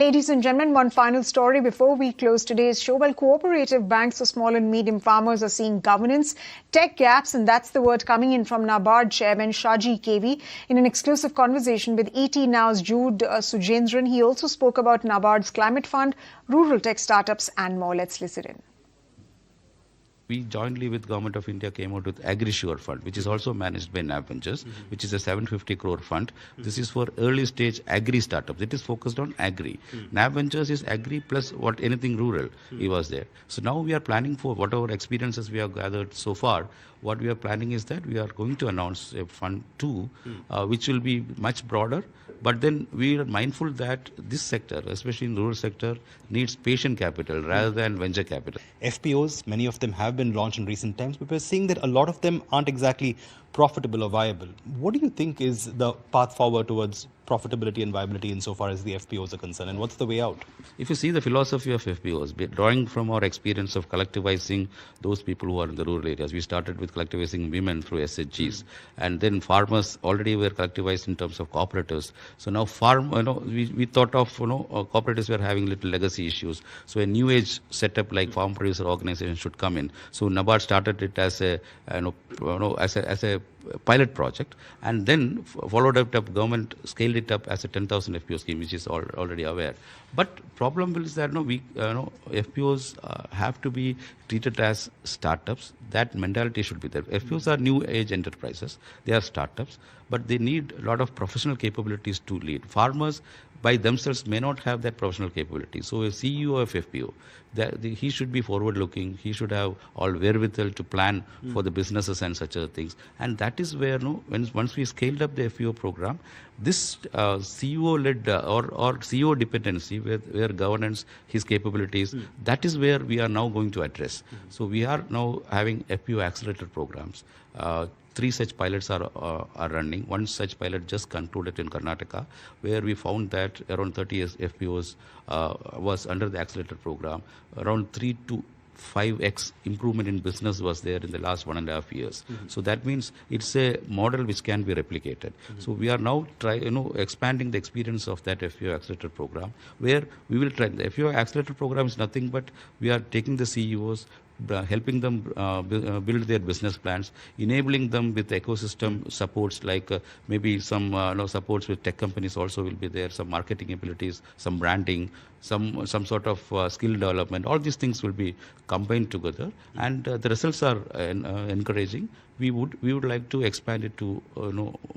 Ladies and gentlemen, one final story before we close today's show. Well, cooperative banks for small and medium farmers are seeing governance, tech gaps, and that's the word coming in from NABARD chairman Shaji K V in an exclusive conversation with ET Now's Jude Sannith. He also spoke about NABARD's climate fund, rural tech startups, and more. Let's listen in. We jointly with Government of India came out with AgriSure Fund, which is also managed by NAB Ventures, which is a 750 crore fund. This is for early stage agri startups. It is focused on agri. NAB Ventures is agri plus anything rural. He was there. So now we are planning for whatever experiences we have gathered so far. What we are planning is that we are going to announce a fund 2, which will be much broader. But then we are mindful that this sector, especially in the rural sector, needs patient capital rather than venture capital. FPOs, many of them have been launched in recent times, but we're seeing that a lot of them aren't exactly profitable or viable. What do you think is the path forward towards profitability and viability insofar as the FPOs are concerned, and what's the way out? If you see the philosophy of FPOs, drawing from our experience of collectivizing those people who are in the rural areas, we started with collectivizing women through SHGs, and then farmers already were collectivized in terms of cooperatives. So now we thought of cooperatives were having little legacy issues. So a new age setup like farm producer organization should come in. So NABARD started it as a as a pilot project, and then followed up. Government scaled it up as a 10,000 FPO scheme, which is already aware. But problem is that FPOs have to be treated as startups. That mentality should be there. FPOs are new age enterprises. They are startups, but they need a lot of professional capabilities to lead. Farmers by themselves may not have that professional capability. So a CEO of FPO, he should be forward-looking. He should have all wherewithal to plan for the businesses and such other things. And that is where, once we scaled up the FPO program, this CEO-led or CEO dependency, where governance, his capabilities, that is where we are now going to address. So we are now having FPO accelerator programs. 3 such pilots are running. One such pilot just concluded in Karnataka, where we found that around 30 FPOs was under the accelerator program. Around 3 to 5x improvement in business was there in the last 1.5 years. So that means it's a model which can be replicated. So we are now expanding the experience of that FPO accelerator program, where we will try. The FPO accelerator program is nothing but we are taking the CEOs, helping them build their business plans, enabling them with ecosystem supports like maybe some supports with tech companies also will be there, some marketing abilities, some branding, some sort of skill development. All these things will be combined together, and the results are encouraging. We would like to expand it to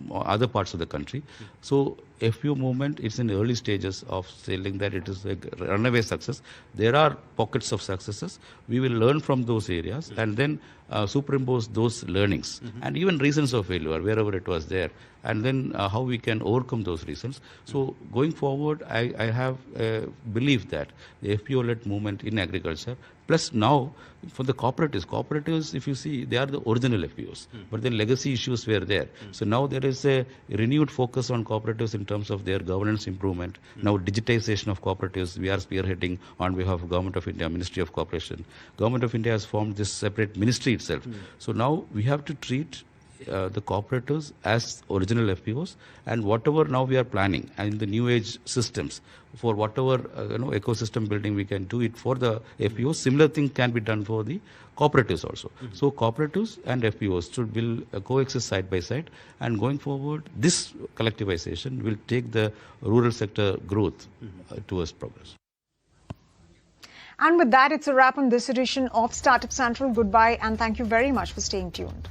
other parts of the country. So FPO movement is in the early stages of saying that it is a runaway success. There are pockets of successes. We will learn from those areas and then superimpose those learnings and even reasons of failure wherever it was there, and then how we can overcome those reasons. So going forward, I have a belief that the FPO-led movement in agriculture, plus now for the cooperatives, if you see, they are the original FPOs, but then legacy issues were there. So now there is a renewed focus on cooperatives in terms of their governance improvement. Now digitization of cooperatives, we are spearheading on behalf of Government of India, Ministry of Cooperation. Government of India has formed this separate ministry itself. So now we have to treat the cooperatives as original FPOs, and whatever now we are planning and the new age systems for whatever ecosystem building we can do it for the FPOs. Similar thing can be done for the cooperatives also. So cooperatives and FPOs should coexist side by side, and going forward, this collectivization will take the rural sector growth towards progress. And with that, it's a wrap on this edition of Startup Central. Goodbye, and thank you very much for staying tuned.